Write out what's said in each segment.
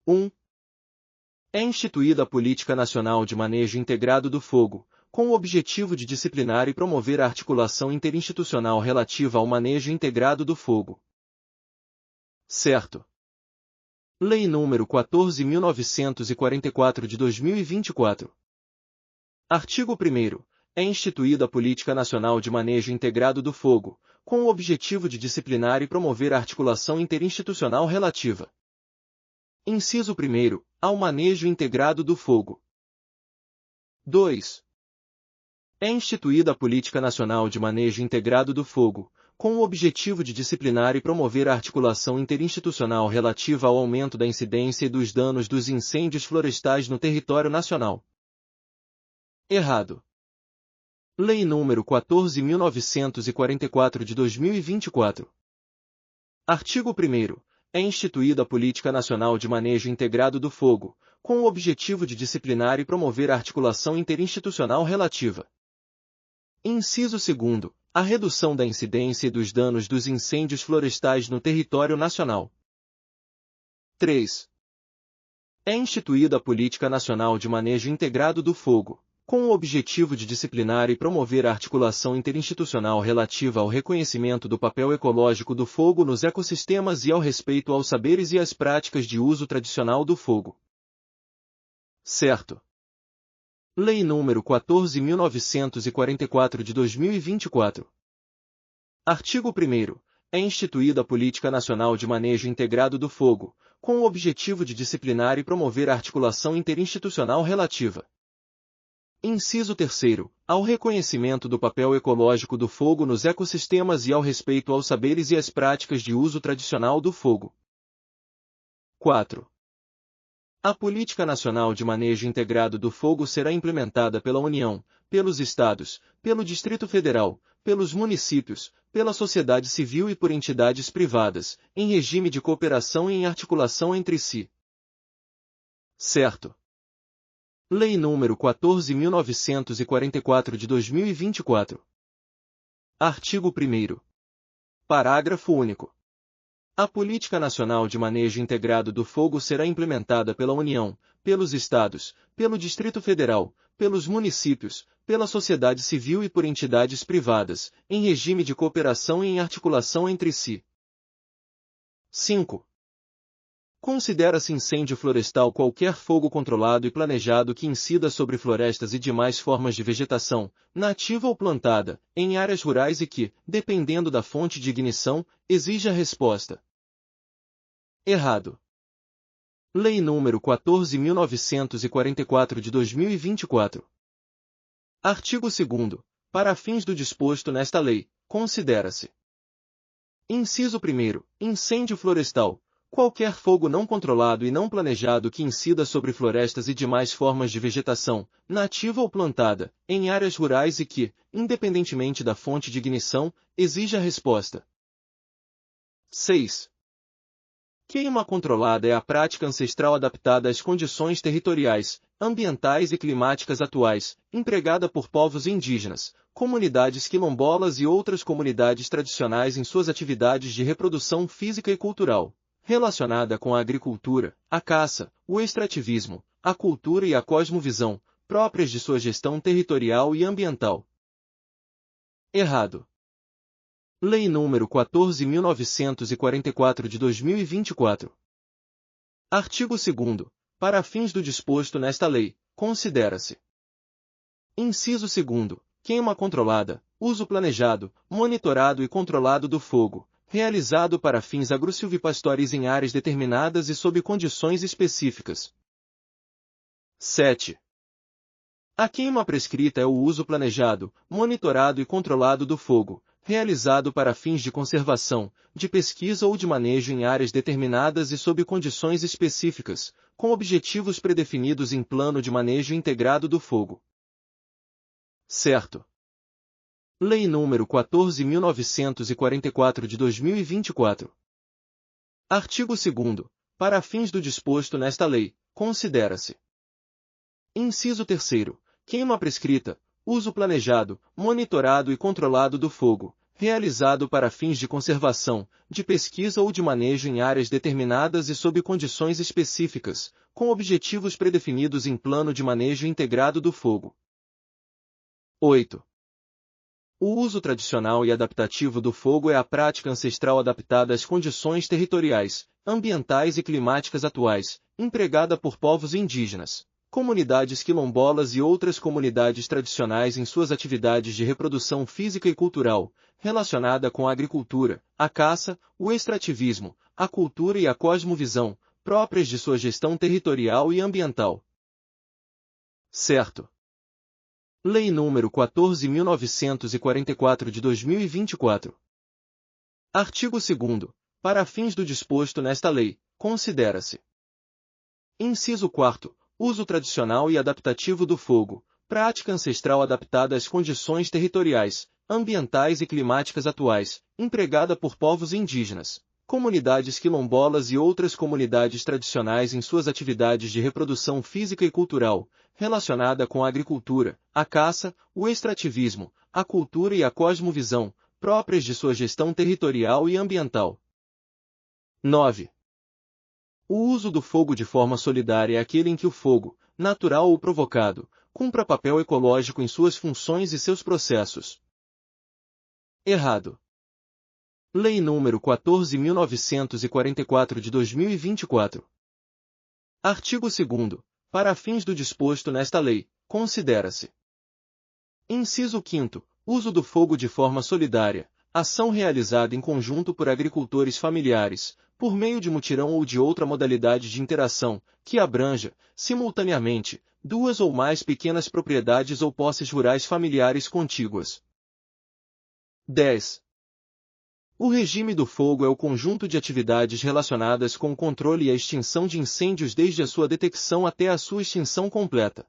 1. É instituída a Política Nacional de Manejo Integrado do Fogo, com o objetivo de disciplinar e promover a articulação interinstitucional relativa ao manejo integrado do fogo. Certo. Lei nº 14.944 de 2024. Artigo 1º. É instituída a Política Nacional de Manejo Integrado do Fogo, com o objetivo de disciplinar e promover a articulação interinstitucional relativa. Inciso 1º. Ao manejo integrado do fogo. 2. É instituída a Política Nacional de Manejo Integrado do Fogo, com o objetivo de disciplinar e promover a articulação interinstitucional relativa ao aumento da incidência e dos danos dos incêndios florestais no território nacional. Errado. Lei nº 14.944 de 2024. Artigo 1º. É instituída a Política Nacional de Manejo Integrado do Fogo, com o objetivo de disciplinar e promover a articulação interinstitucional relativa. Inciso 2º. A redução da incidência e dos danos dos incêndios florestais no território nacional. 3. É instituída a Política Nacional de Manejo Integrado do Fogo, com o objetivo de disciplinar e promover a articulação interinstitucional relativa ao reconhecimento do papel ecológico do fogo nos ecossistemas e ao respeito aos saberes e às práticas de uso tradicional do fogo. Certo. Lei nº 14.944 de 2024. Artigo 1º. É instituída a Política Nacional de Manejo Integrado do Fogo, com o objetivo de disciplinar e promover a articulação interinstitucional relativa. Inciso 3º. Ao reconhecimento do papel ecológico do fogo nos ecossistemas e ao respeito aos saberes e às práticas de uso tradicional do fogo. 4. A Política Nacional de Manejo Integrado do Fogo será implementada pela União, pelos Estados, pelo Distrito Federal, pelos municípios, pela sociedade civil e por entidades privadas, em regime de cooperação e em articulação entre si. Certo. Lei nº 14.944 de 2024. Artigo 1º. Parágrafo único. A Política Nacional de Manejo Integrado do Fogo será implementada pela União, pelos Estados, pelo Distrito Federal, pelos municípios, pela sociedade civil e por entidades privadas, em regime de cooperação e em articulação entre si. 5. Considera-se incêndio florestal qualquer fogo controlado e planejado que incida sobre florestas e demais formas de vegetação, nativa ou plantada, em áreas rurais e que, dependendo da fonte de ignição, exija resposta. Errado. Lei nº 14.944 de 2024. Artigo 2º. Para fins do disposto nesta lei, considera-se: Inciso 1º. Incêndio florestal. Qualquer fogo não controlado e não planejado que incida sobre florestas e demais formas de vegetação, nativa ou plantada, em áreas rurais e que, independentemente da fonte de ignição, exija resposta. 6. Queima controlada é a prática ancestral adaptada às condições territoriais, ambientais e climáticas atuais, empregada por povos indígenas, comunidades quilombolas e outras comunidades tradicionais em suas atividades de reprodução física e cultural, relacionada com a agricultura, a caça, o extrativismo, a cultura e a cosmovisão, próprias de sua gestão territorial e ambiental. Errado. Lei nº 14.944 de 2024. Artigo 2º. Para fins do disposto nesta lei, considera-se: Inciso 2º. Queima controlada, uso planejado, monitorado e controlado do fogo, realizado para fins agrosilvipastoris em áreas determinadas e sob condições específicas. 7. A queima prescrita é o uso planejado, monitorado e controlado do fogo, realizado para fins de conservação, de pesquisa ou de manejo em áreas determinadas e sob condições específicas, com objetivos predefinidos em plano de manejo integrado do fogo. Certo. Lei nº 14.944 de 2024. Artigo 2º. Para fins do disposto nesta lei, considera-se: Inciso 3º. Queima prescrita, uso planejado, monitorado e controlado do fogo, realizado para fins de conservação, de pesquisa ou de manejo em áreas determinadas e sob condições específicas, com objetivos predefinidos em plano de manejo integrado do fogo. 8. O uso tradicional e adaptativo do fogo é a prática ancestral adaptada às condições territoriais, ambientais e climáticas atuais, empregada por povos indígenas, comunidades quilombolas e outras comunidades tradicionais em suas atividades de reprodução física e cultural, relacionada com a agricultura, a caça, o extrativismo, a cultura e a cosmovisão, próprias de sua gestão territorial e ambiental. Certo. Lei nº 14.944 de 2024. Artigo 2º. Para fins do disposto nesta lei, considera-se: inciso 4º, uso tradicional e adaptativo do fogo, prática ancestral adaptada às condições territoriais, ambientais e climáticas atuais, empregada por povos indígenas, comunidades quilombolas e outras comunidades tradicionais em suas atividades de reprodução física e cultural, relacionada com a agricultura, a caça, o extrativismo, a cultura e a cosmovisão, próprias de sua gestão territorial e ambiental. 9. O uso do fogo de forma solidária é aquele em que o fogo, natural ou provocado, cumpra papel ecológico em suas funções e seus processos. Errado. Lei nº 14.944 de 2024. Artigo 2º. Para fins do disposto nesta lei, considera-se: inciso 5º, uso do fogo de forma solidária, ação realizada em conjunto por agricultores familiares, por meio de mutirão ou de outra modalidade de interação, que abranja, simultaneamente, duas ou mais pequenas propriedades ou posses rurais familiares contíguas. 10. O regime do fogo é o conjunto de atividades relacionadas com o controle e a extinção de incêndios desde a sua detecção até a sua extinção completa.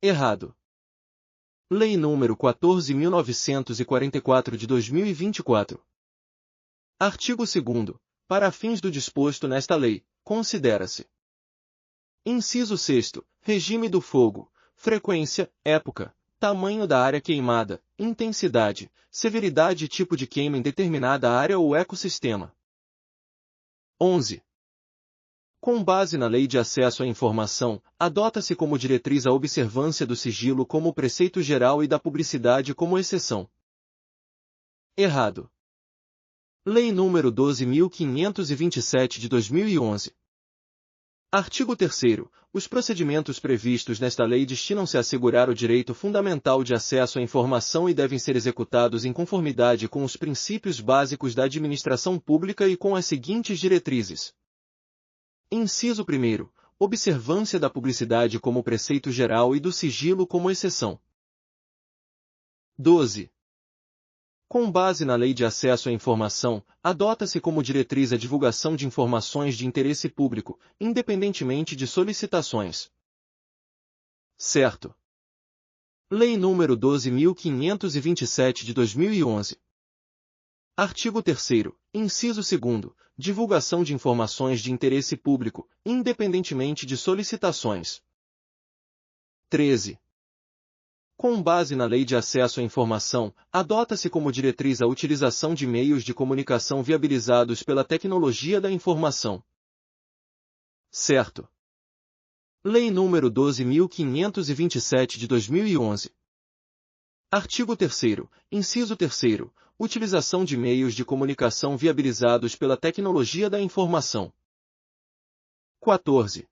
Errado. Lei nº 14.944 de 2024. Artigo 2º. Para fins do disposto nesta lei, considera-se: inciso 6º, regime do fogo, frequência, época, tamanho da área queimada, intensidade, severidade e tipo de queima em determinada área ou ecossistema. 11. Com base na Lei de Acesso à Informação, adota-se como diretriz a observância do sigilo como preceito geral e da publicidade como exceção. Errado. Lei nº 12.527 de 2011. Artigo 3º. Os procedimentos previstos nesta lei destinam-se a assegurar o direito fundamental de acesso à informação e devem ser executados em conformidade com os princípios básicos da administração pública e com as seguintes diretrizes. Inciso 1º. Observância da publicidade como preceito geral e do sigilo como exceção. 12. Com base na Lei de Acesso à Informação, adota-se como diretriz a divulgação de informações de interesse público, independentemente de solicitações. Certo. Lei nº 12.527 de 2011. Artigo 3º, inciso 2º, divulgação de informações de interesse público, independentemente de solicitações. 13. Com base na Lei de Acesso à Informação, adota-se como diretriz a utilização de meios de comunicação viabilizados pela tecnologia da informação. Certo. Lei nº 12.527 de 2011. Artigo 3º, inciso 3º, utilização de meios de comunicação viabilizados pela tecnologia da informação. 14.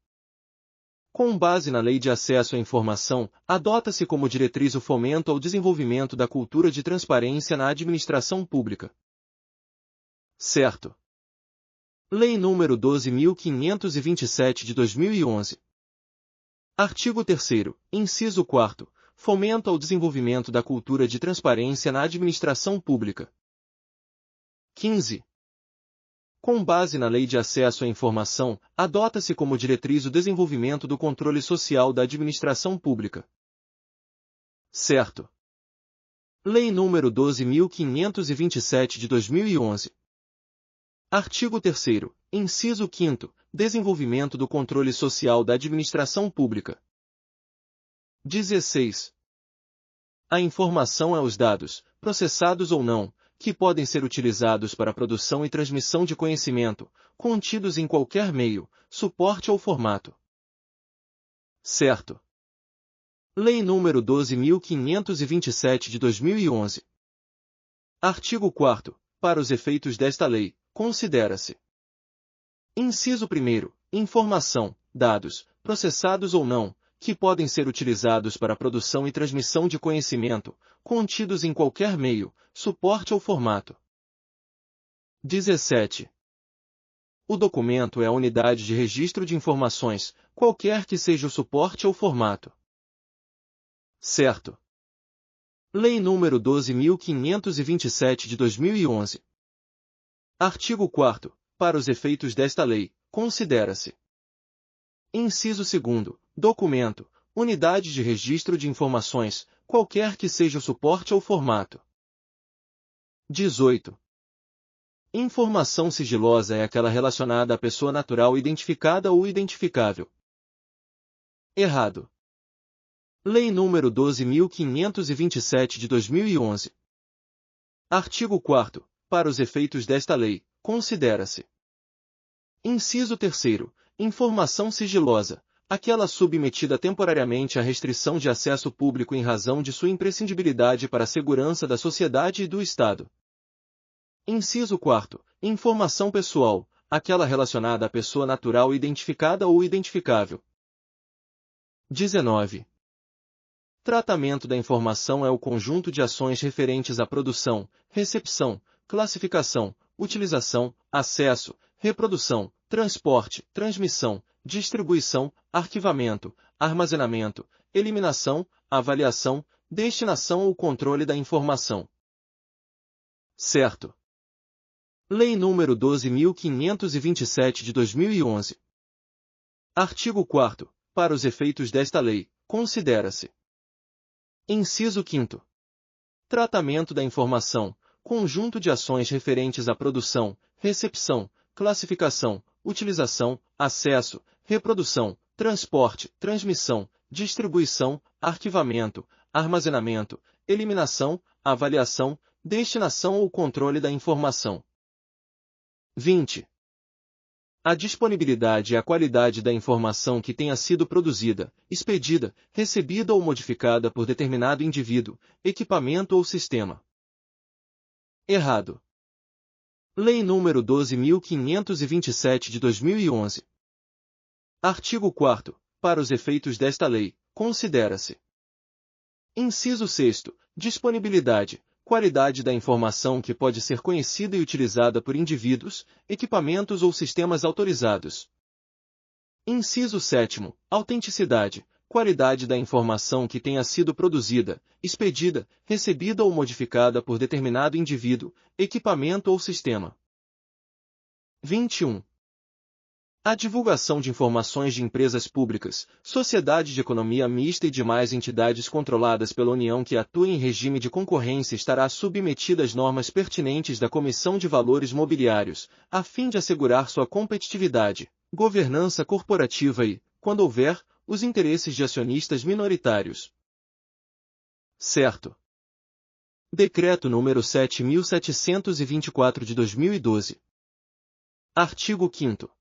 Com base na Lei de Acesso à Informação, adota-se como diretriz o fomento ao desenvolvimento da cultura de transparência na administração pública. Certo. Lei nº 12.527 de 2011. Artigo 3º, inciso 4º, fomento ao desenvolvimento da cultura de transparência na administração pública. 15. Com base na Lei de Acesso à Informação, adota-se como diretriz o desenvolvimento do controle social da administração pública. Certo. Lei nº 12.527 de 2011. Artigo 3º, inciso 5º, desenvolvimento do controle social da administração pública. 16. A informação é os dados, processados ou não, que podem ser utilizados para a produção e transmissão de conhecimento, contidos em qualquer meio, suporte ou formato. Certo. Lei nº 12.527 de 2011. Artigo 4º. Para os efeitos desta lei, considera-se: inciso 1º, informação, dados, processados ou não, que podem ser utilizados para a produção e transmissão de conhecimento, contidos em qualquer meio, suporte ou formato. 17. O documento é a unidade de registro de informações, qualquer que seja o suporte ou formato. Certo. Lei nº 12.527 de 2011. Artigo 4º. Para os efeitos desta lei, considera-se: inciso 2º, documento, unidade de registro de informações, qualquer que seja o suporte ou formato. 18. Informação sigilosa é aquela relacionada à pessoa natural identificada ou identificável. Errado. Lei nº 12.527 de 2011. Artigo 4º. Para os efeitos desta lei, considera-se: inciso 3º, informação sigilosa, aquela submetida temporariamente à restrição de acesso público em razão de sua imprescindibilidade para a segurança da sociedade e do Estado. Inciso 4º, informação pessoal, aquela relacionada à pessoa natural identificada ou identificável. 19. Tratamento da informação é o conjunto de ações referentes à produção, recepção, classificação, utilização, acesso, reprodução, transporte, transmissão, distribuição, arquivamento, armazenamento, eliminação, avaliação, destinação ou controle da informação. Certo. Lei nº 12.527 de 2011. Artigo 4º. Para os efeitos desta lei, considera-se: inciso 5º. Tratamento da informação, conjunto de ações referentes à produção, recepção, classificação, utilização, acesso, reprodução, transporte, transmissão, distribuição, arquivamento, armazenamento, eliminação, avaliação, destinação ou controle da informação. 20. A disponibilidade e a qualidade da informação que tenha sido produzida, expedida, recebida ou modificada por determinado indivíduo, equipamento ou sistema. Errado. Lei nº 12.527 de 2011. Artigo 4º. Para os efeitos desta lei, considera-se: inciso 6º. Disponibilidade, qualidade da informação que pode ser conhecida e utilizada por indivíduos, equipamentos ou sistemas autorizados. Inciso 7º. Autenticidade, qualidade da informação que tenha sido produzida, expedida, recebida ou modificada por determinado indivíduo, equipamento ou sistema. 21. A divulgação de informações de empresas públicas, sociedade de economia mista e demais entidades controladas pela União que atuem em regime de concorrência estará submetida às normas pertinentes da Comissão de Valores Mobiliários, a fim de assegurar sua competitividade, governança corporativa e, quando houver, os interesses de acionistas minoritários. Certo. Decreto nº 7.724 de 2012. Artigo 5º.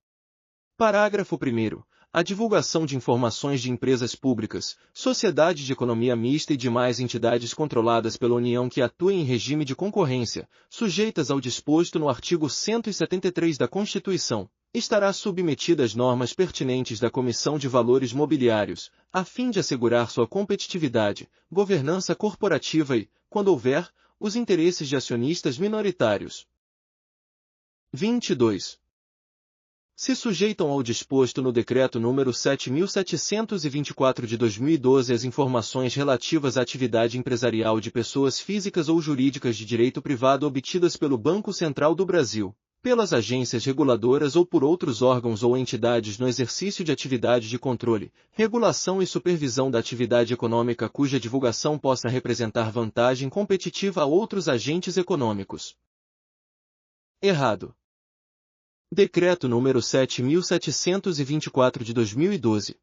Parágrafo 1º. A divulgação de informações de empresas públicas, sociedade de economia mista e demais entidades controladas pela União que atuem em regime de concorrência, sujeitas ao disposto no artigo 173 da Constituição, estará submetida às normas pertinentes da Comissão de Valores Mobiliários, a fim de assegurar sua competitividade, governança corporativa e, quando houver, os interesses de acionistas minoritários. 22. Se sujeitam ao disposto no Decreto nº 7.724 de 2012 as informações relativas à atividade empresarial de pessoas físicas ou jurídicas de direito privado obtidas pelo Banco Central do Brasil, pelas agências reguladoras ou por outros órgãos ou entidades no exercício de atividade de controle, regulação e supervisão da atividade econômica cuja divulgação possa representar vantagem competitiva a outros agentes econômicos. Errado. Decreto nº 7.724 de 2012.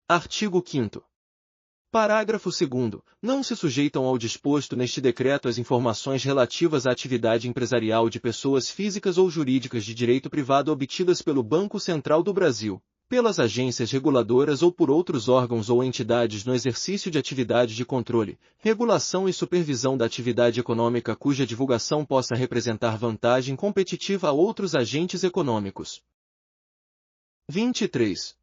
Artigo 5º. Parágrafo 2º. Não se sujeitam ao disposto neste decreto as informações relativas à atividade empresarial de pessoas físicas ou jurídicas de direito privado obtidas pelo Banco Central do Brasil, pelas agências reguladoras ou por outros órgãos ou entidades no exercício de atividade de controle, regulação e supervisão da atividade econômica cuja divulgação possa representar vantagem competitiva a outros agentes econômicos. 23.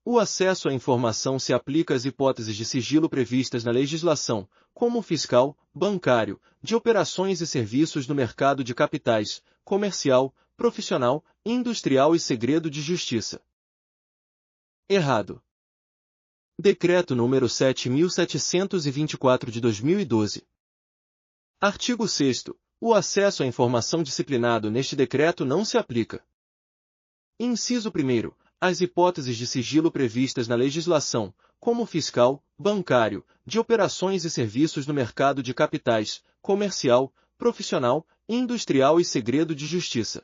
O acesso à informação se aplica às hipóteses de sigilo previstas na legislação, como fiscal, bancário, de operações e serviços no mercado de capitais, comercial, profissional, industrial e segredo de justiça. Errado. Decreto número 7.724 de 2012. Artigo 6º. O acesso à informação disciplinado neste decreto não se aplica. Inciso 1º. As hipóteses de sigilo previstas na legislação, como fiscal, bancário, de operações e serviços no mercado de capitais, comercial, profissional, industrial e segredo de justiça.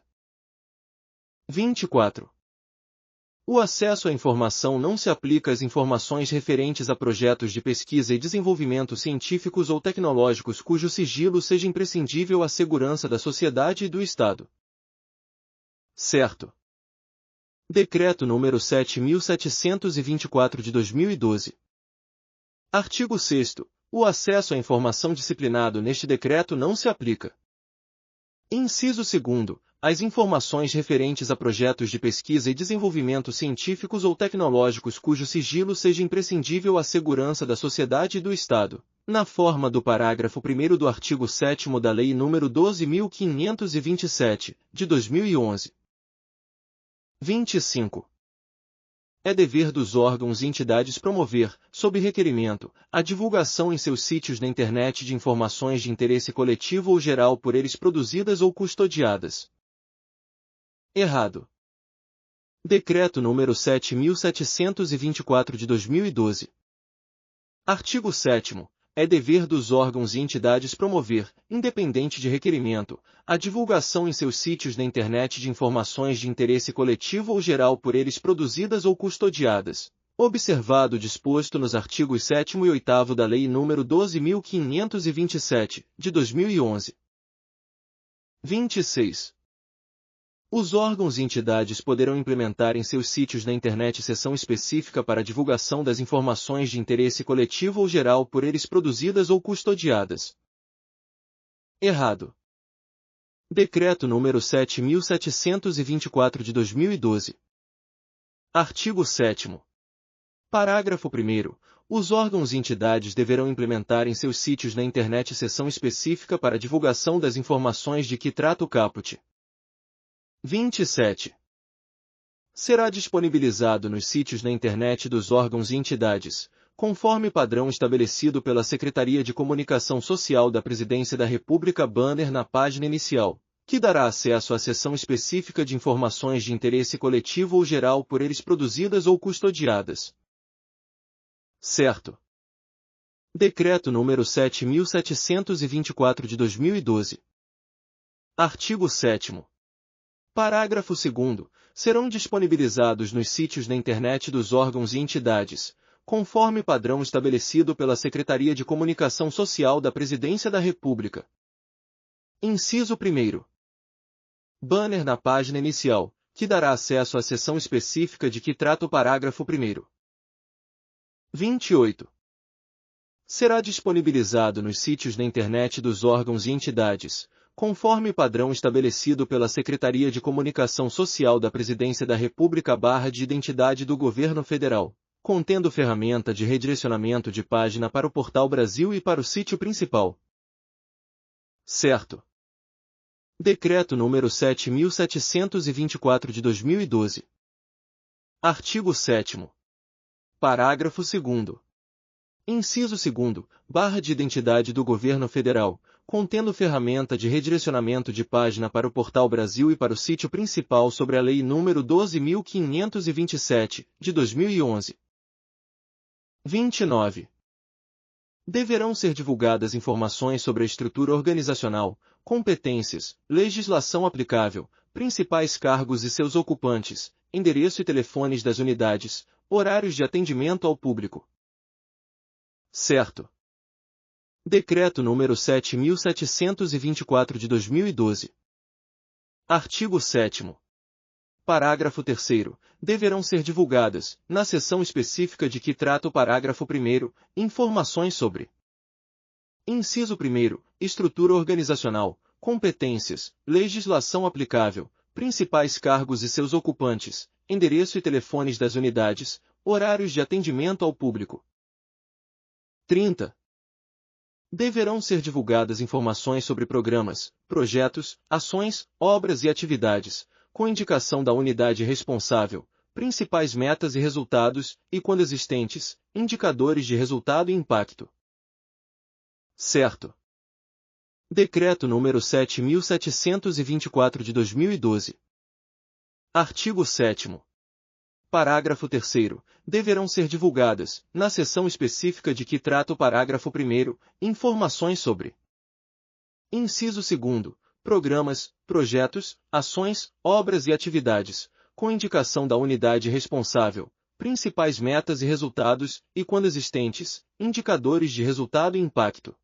24. O acesso à informação não se aplica às informações referentes a projetos de pesquisa e desenvolvimento científicos ou tecnológicos cujo sigilo seja imprescindível à segurança da sociedade e do Estado. Certo. Decreto número 7.724 de 2012. Artigo 6º. O acesso à informação disciplinado neste decreto não se aplica. Inciso 2º. As informações referentes a projetos de pesquisa e desenvolvimento científicos ou tecnológicos cujo sigilo seja imprescindível à segurança da sociedade e do Estado, na forma do parágrafo 1º do artigo 7º da Lei nº 12.527, de 2011. 25. É dever dos órgãos e entidades promover, sob requerimento, a divulgação em seus sítios na internet de informações de interesse coletivo ou geral por eles produzidas ou custodiadas. Errado. Decreto número 7.724 de 2012. Artigo 7º. É dever dos órgãos e entidades promover, independente de requerimento, a divulgação em seus sítios na internet de informações de interesse coletivo ou geral por eles produzidas ou custodiadas, observado o disposto nos artigos 7º e 8º da Lei nº 12.527, de 2011. 26. Os órgãos e entidades poderão implementar em seus sítios na internet seção específica para divulgação das informações de interesse coletivo ou geral por eles produzidas ou custodiadas. Errado. Decreto número 7.724 de 2012. Artigo 7º. Parágrafo 1º. Os órgãos e entidades deverão implementar em seus sítios na internet seção específica para divulgação das informações de que trata o caput. 27. Será disponibilizado nos sítios na internet dos órgãos e entidades, conforme padrão estabelecido pela Secretaria de Comunicação Social da Presidência da República, banner na página inicial, que dará acesso à seção específica de informações de interesse coletivo ou geral por eles produzidas ou custodiadas. Certo. Decreto número 7.724 de 2012. Artigo 7º. Parágrafo 2º. Serão disponibilizados nos sítios na internet dos órgãos e entidades, conforme padrão estabelecido pela Secretaria de Comunicação Social da Presidência da República. Inciso 1º. Banner na página inicial, que dará acesso à seção específica de que trata o parágrafo 1º. 28. Será disponibilizado nos sítios na internet dos órgãos e entidades, conforme padrão estabelecido pela Secretaria de Comunicação Social da Presidência da República / de Identidade do Governo Federal, contendo ferramenta de redirecionamento de página para o Portal Brasil e para o sítio principal. Certo. Decreto número 7.724 de 2012. Artigo 7º. Parágrafo 2º. Inciso 2º, / de Identidade do Governo Federal, contendo ferramenta de redirecionamento de página para o Portal Brasil e para o sítio principal sobre a Lei nº 12.527, de 2011. 29. Deverão ser divulgadas informações sobre a estrutura organizacional, competências, legislação aplicável, principais cargos e seus ocupantes, endereço e telefones das unidades, horários de atendimento ao público. Certo. Decreto número 7.724 de 2012. Artigo 7º. Parágrafo 3º. Deverão ser divulgadas, na seção específica de que trata o parágrafo 1º, informações sobre: inciso 1º, estrutura organizacional, competências, legislação aplicável, principais cargos e seus ocupantes, endereço e telefones das unidades, horários de atendimento ao público. 30. Deverão ser divulgadas informações sobre programas, projetos, ações, obras e atividades, com indicação da unidade responsável, principais metas e resultados, e, quando existentes, indicadores de resultado e impacto. Certo. Decreto número 7.724 de 2012. Artigo 7º. Parágrafo 3º. Deverão ser divulgadas, na seção específica de que trata o parágrafo 1º, informações sobre: inciso 2º, programas, projetos, ações, obras e atividades, com indicação da unidade responsável, principais metas e resultados, e, quando existentes, indicadores de resultado e impacto.